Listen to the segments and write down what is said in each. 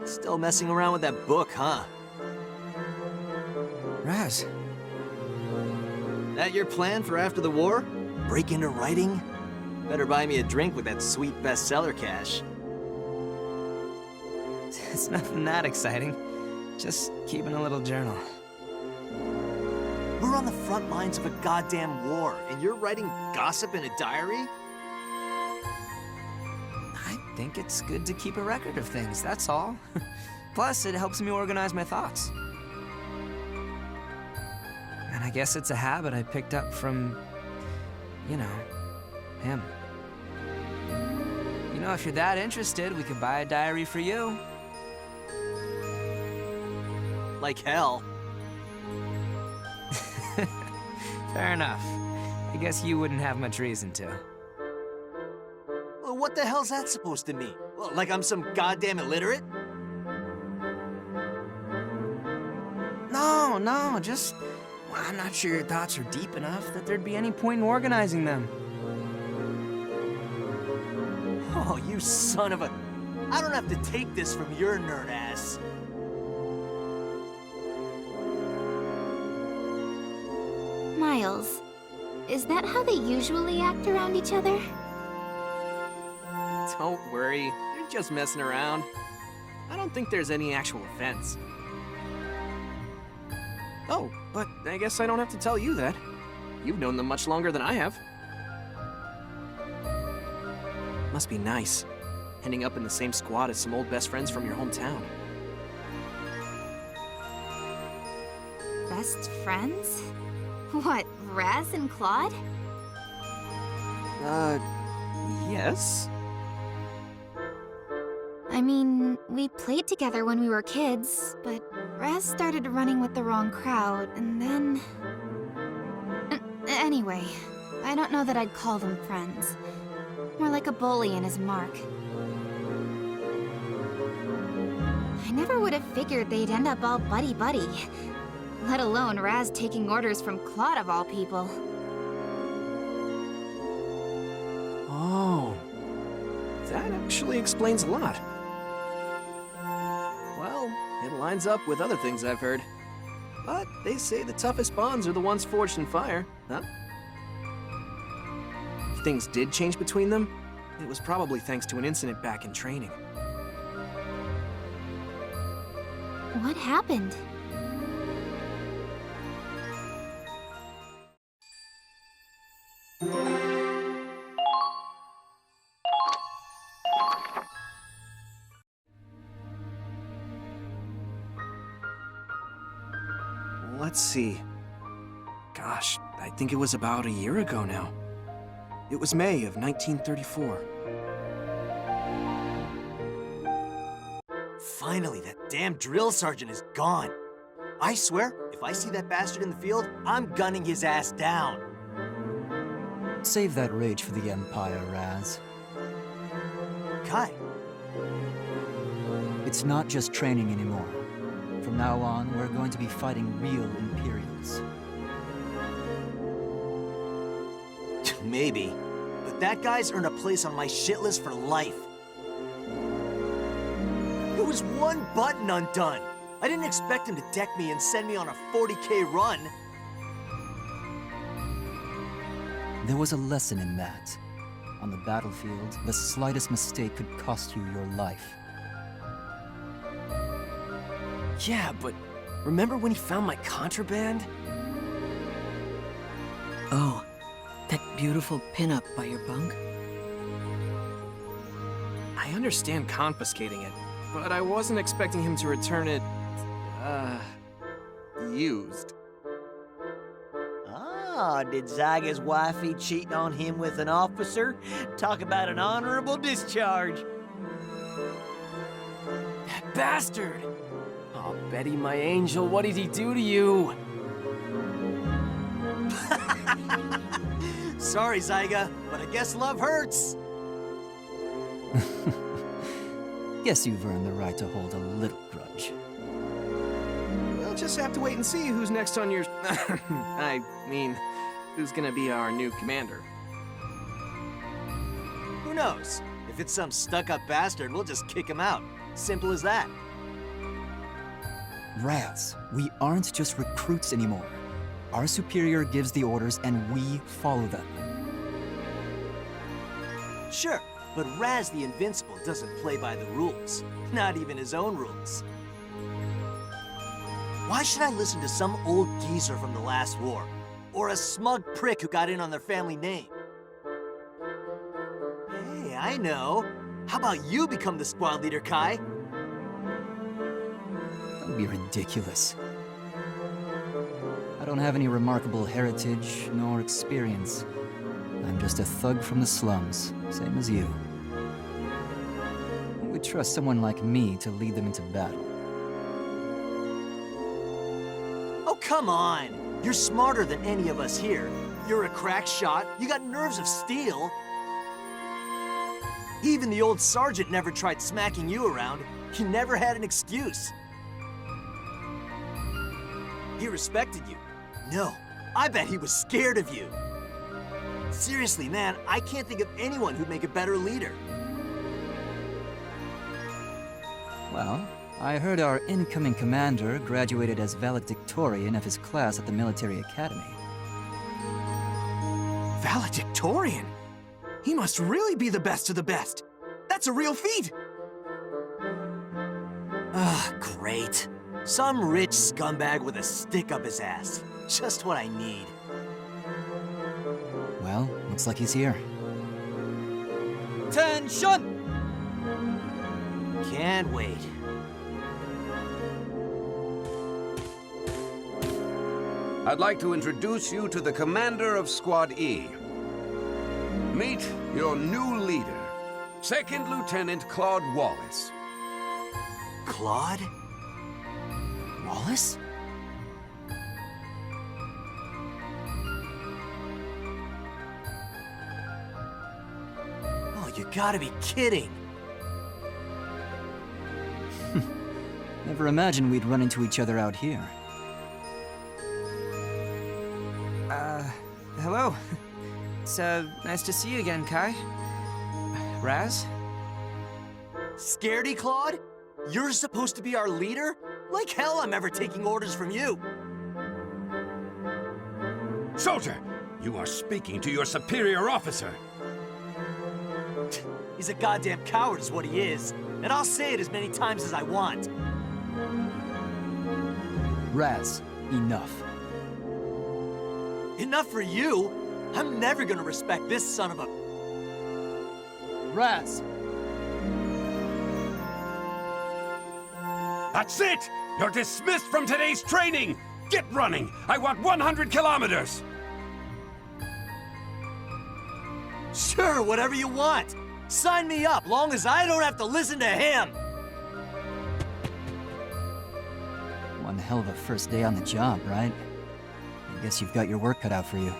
Still messing around with that book, huh? Raz. That your plan for after the war? Break into writing? Better buy me a drink with that sweet bestseller cash. It's nothing that exciting. Just keeping a little journal. We're on the front lines of a goddamn war, and you're writing gossip in a diary? I think it's good to keep a record of things, that's all. Plus, it helps me organize my thoughts. And I guess it's a habit I picked up from, you know, him. You know, if you're that interested, we could buy a diary for you. Like hell. Fair enough. I guess you wouldn't have much reason to. Well, what the hell's that supposed to mean? Well, like I'm some goddamn illiterate? No, just... Well, I'm not sure your thoughts are deep enough that there'd be any point in organizing them. Oh, you son of a... I don't have to take this from your nerd ass. Miles, is that how they usually act around each other? Don't worry, they're just messing around. I don't think there's any actual offense. Oh, but I guess I don't have to tell you that. You've known them much longer than I have. Must be nice, ending up in the same squad as some old best friends from your hometown. Best friends? What, Raz and Claude? Yes? I mean, we played together when we were kids, but Raz started running with the wrong crowd, and then... Anyway, I don't know that I'd call them friends. More like a bully and his mark. I never would have figured they'd end up all buddy-buddy. Let alone Raz taking orders from Claude of all people. Oh, that actually explains a lot. Well, it lines up with other things I've heard. But they say the toughest bonds are the ones forged in fire, huh? If things did change between them, it was probably thanks to an incident back in training. What happened? Let's see. Gosh, I think it was about a year ago now. It was May of 1934. Finally, that damn drill sergeant is gone. I swear, if I see that bastard in the field, I'm gunning his ass down. Save that rage for the Empire, Raz. Kai. It's not just training anymore. From now on, we're going to be fighting real Imperials. Maybe. But that guy's earned a place on my shit list for life. It was one button undone. I didn't expect him to deck me and send me on a 40K run. There was a lesson in that. On the battlefield, the slightest mistake could cost you your life. Yeah, but remember when he found my contraband? Oh, that beautiful pinup by your bunk? I understand confiscating it, but I wasn't expecting him to return it, used. Ah, did Zyga's wifey cheating on him with an officer? Talk about an honorable discharge. That bastard! Oh, Betty, my angel, what did he do to you? Sorry, Zyga, but I guess love hurts. Guess you've earned the right to hold a little grudge. We'll just have to wait and see who's next on your... I mean, who's gonna be our new commander. Who knows? If it's some stuck-up bastard, we'll just kick him out. Simple as that. Raz, we aren't just recruits anymore. Our superior gives the orders and we follow them. Sure, but Raz the Invincible doesn't play by the rules. Not even his own rules. Why should I listen to some old geezer from the last war? Or a smug prick who got in on their family name? Hey, I know. How about you become the squad leader, Kai? Don't be ridiculous. I don't have any remarkable heritage nor experience. I'm just a thug from the slums, same as you. Who would trust someone like me to lead them into battle? Oh, come on! You're smarter than any of us here. You're a crack shot, you got nerves of steel. Even the old sergeant never tried smacking you around. He never had an excuse. He respected you. No, I bet he was scared of you. Seriously, man, I can't think of anyone who'd make a better leader. Well, I heard our incoming commander graduated as valedictorian of his class at the military academy. Valedictorian? He must really be the best of the best. That's a real feat. Ah, great. Some rich scumbag with a stick up his ass. Just what I need. Well, looks like he's here. Attention! Can't wait. I'd like to introduce you to the commander of Squad E. Meet your new leader, Second Lieutenant Claude Wallace. Claude? Wallace? Oh, you gotta be kidding. Never imagined we'd run into each other out here. Hello. It's, nice to see you again, Kai. Raz? Scaredy, Claude? You're supposed to be our leader? Like hell I'm ever taking orders from you. Soldier, you are speaking to your superior officer. He's a goddamn coward is what he is. And I'll say it as many times as I want. Raz, enough. Enough for you? I'm never gonna respect this son of a... Raz! That's it! You're dismissed from today's training! Get running! I want 100 kilometers! Sure, whatever you want. Sign me up, long as I don't have to listen to him. One hell of a first day on the job, right? I guess you've got your work cut out for you.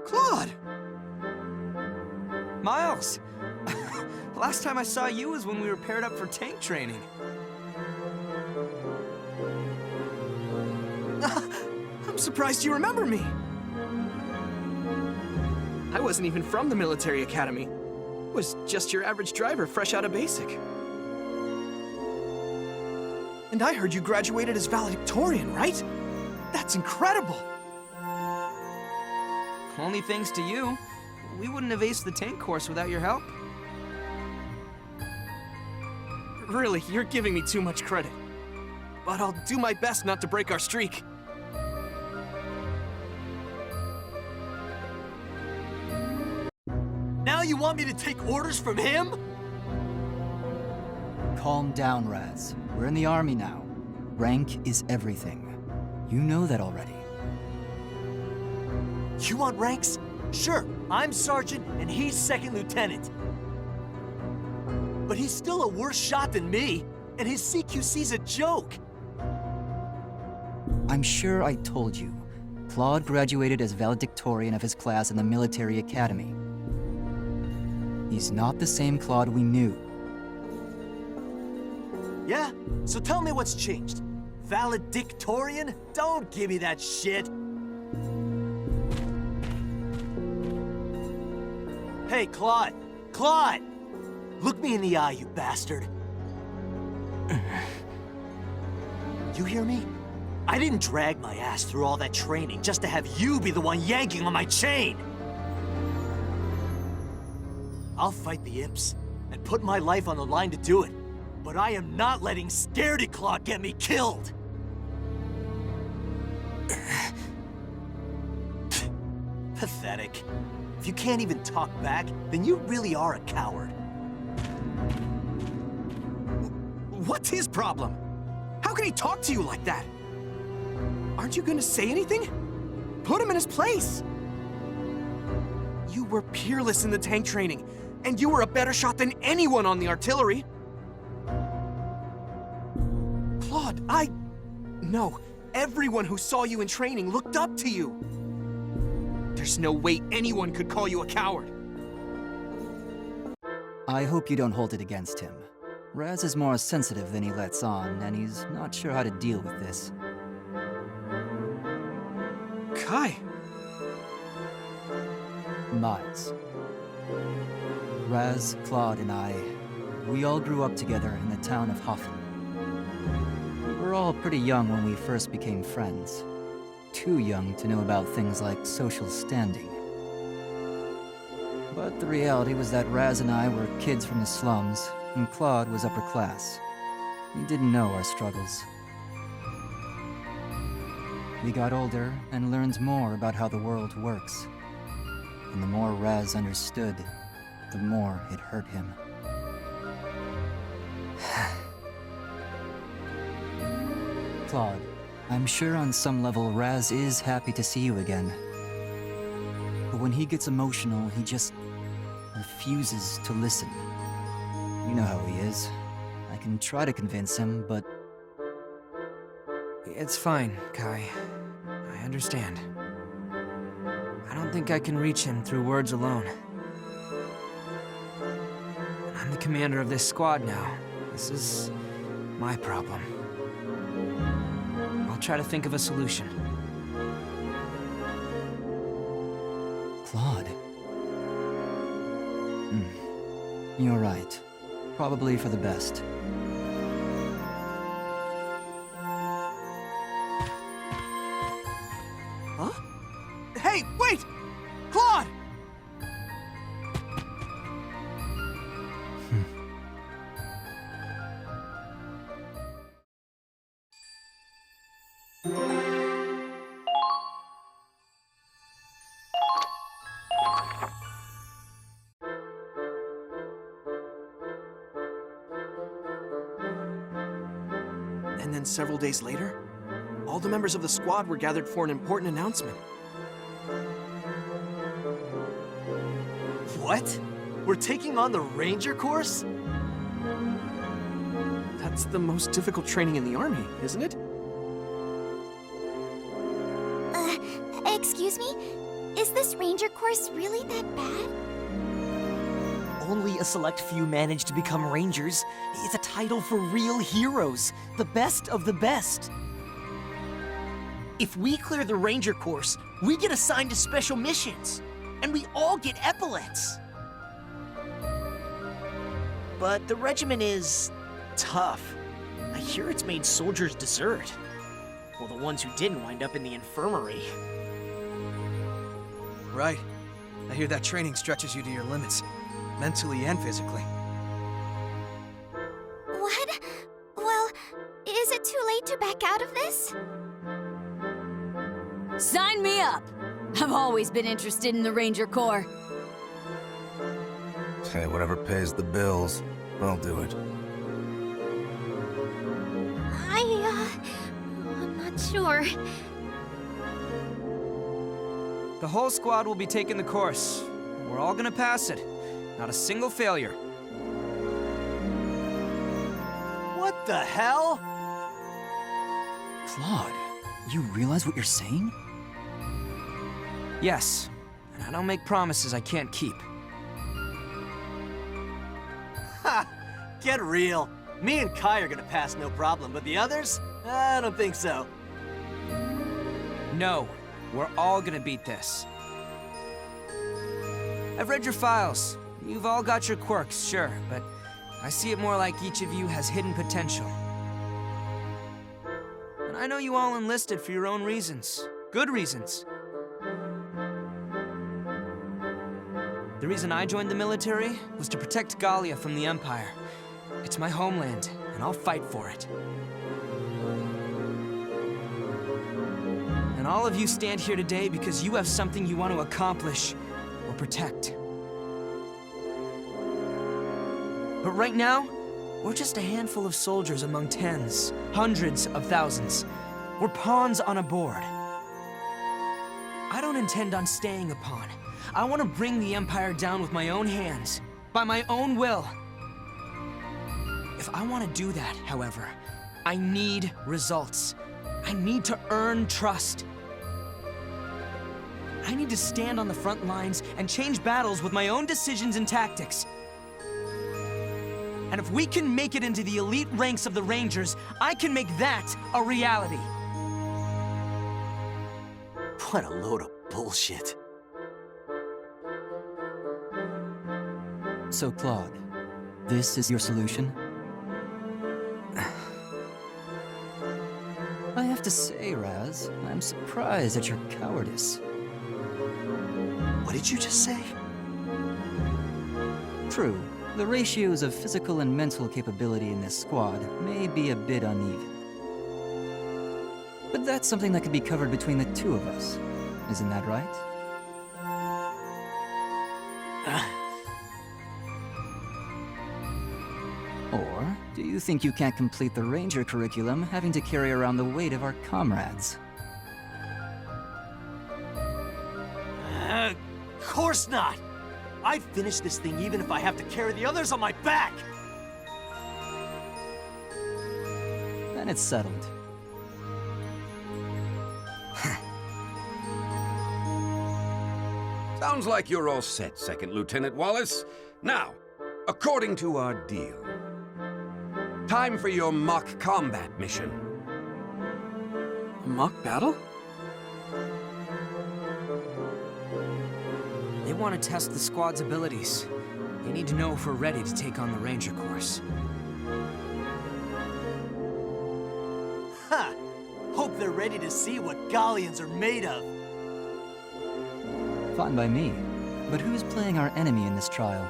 Claude! Miles! Last time I saw you was when we were paired up for tank training. I'm surprised you remember me. I wasn't even from the military academy. Was just your average driver fresh out of basic. And I heard you graduated as valedictorian, right? That's incredible! Only thanks to you. We wouldn't have aced the tank course without your help. Really, you're giving me too much credit. But I'll do my best not to break our streak. Now you want me to take orders from him? Calm down, Raz. We're in the army now. Rank is everything. You know that already. You want ranks? Sure, I'm sergeant and he's second lieutenant. But he's still a worse shot than me, and his CQC's a joke. I'm sure I told you, Claude graduated as valedictorian of his class in the military academy. He's not the same Claude we knew. Yeah? So tell me what's changed. Valedictorian? Don't give me that shit! Hey, Claude! Claude! Look me in the eye, you bastard! You hear me? I didn't drag my ass through all that training just to have you be the one yanking on my chain! I'll fight the imps and put my life on the line to do it, but I am not letting Scaredy Claude get me killed! Pathetic. If you can't even talk back, then you really are a coward. What's his problem? How can he talk to you like that? Aren't you gonna say anything? Put him in his place! You were peerless in the tank training, and you were a better shot than anyone on the artillery. Claude, No, everyone who saw you in training looked up to you. There's no way anyone could call you a coward. I hope you don't hold it against him. Raz is more sensitive than he lets on, and he's not sure how to deal with this. Kai. Miles. Raz, Claude, and I, we all grew up together in the town of Hoffen. We were all pretty young when we first became friends. Too young to know about things like social standing. But the reality was that Raz and I were kids from the slums, and Claude was upper class. He didn't know our struggles. We got older and learned more about how the world works. And the more Raz understood, the more it hurt him. Claude, I'm sure on some level Raz is happy to see you again. But when he gets emotional, he just refuses to listen. You know how he is. I can try to convince him, but... It's fine, Kai. I understand. I don't think I can reach him through words alone. I'm the commander of this squad now. This is my problem. I'll try to think of a solution. Claude. You're right. Probably for the best. Huh? Hey, wait! Claude! And then several days later, all the members of the squad were gathered for an important announcement. What? We're taking on the Ranger course? That's the most difficult training in the Army, isn't it? Excuse me? Is this ranger course really that bad? Only a select few manage to become rangers. It's a title for real heroes, the best of the best. If we clear the ranger course, we get assigned to special missions, and we all get epaulets. But the regiment is tough. I hear it's made soldiers desert. Well, the ones who didn't wind up in the infirmary. Right. I hear that training stretches you to your limits, mentally and physically. What? Well, is it too late to back out of this? Sign me up! I've always been interested in the Ranger Corps. Hey, whatever pays the bills, I'll do it. I'm not sure. The whole squad will be taking the course. We're all gonna pass it. Not a single failure. What the hell? Claude, you realize what you're saying? Yes, and I don't make promises I can't keep. Ha! Get real. Me and Kai are gonna pass no problem, but the others? I don't think so. No, we're all gonna beat this. I've read your files. You've all got your quirks, sure, but I see it more like each of you has hidden potential. And I know you all enlisted for your own reasons. Good reasons. The reason I joined the military was to protect Gallia from the Empire. It's my homeland, and I'll fight for it. And all of you stand here today because you have something you want to accomplish or protect. But right now, we're just a handful of soldiers among tens, hundreds of thousands. We're pawns on a board. I don't intend on staying a pawn. I want to bring the Empire down with my own hands, by my own will. If I want to do that, however, I need results. I need to earn trust. I need to stand on the front lines and change battles with my own decisions and tactics. And if we can make it into the elite ranks of the Rangers, I can make that a reality. What a load of bullshit. So, Claude, this is your solution? I have to say, Raz, I'm surprised at your cowardice. What did you just say? True, the ratios of physical and mental capability in this squad may be a bit uneven. But that's something that could be covered between the two of us. Isn't that right? Or do you think you can't complete the Ranger curriculum having to carry around the weight of our comrades? Of course not! I'd finish this thing even if I have to carry the others on my back! Then it's settled. Sounds like you're all set, Second Lieutenant Wallace. Now, according to our deal, time for your mock combat mission. A mock battle? They want to test the squad's abilities. They need to know if we're ready to take on the Ranger course. Ha! Hope they're ready to see what Gallians are made of. Fine by me. But who's playing our enemy in this trial?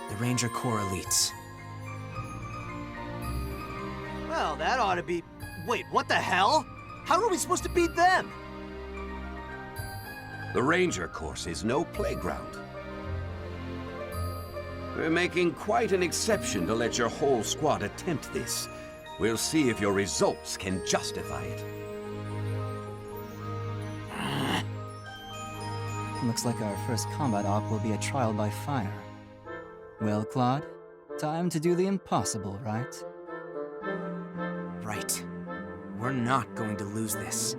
The Ranger Corps elites. Well, that ought to be... Wait, what the hell? How are we supposed to beat them? The Ranger course is no playground. We're making quite an exception to let your whole squad attempt this. We'll see if your results can justify it. Looks like our first combat op will be a trial by fire. Well, Claude, time to do the impossible, right? Right. We're not going to lose this.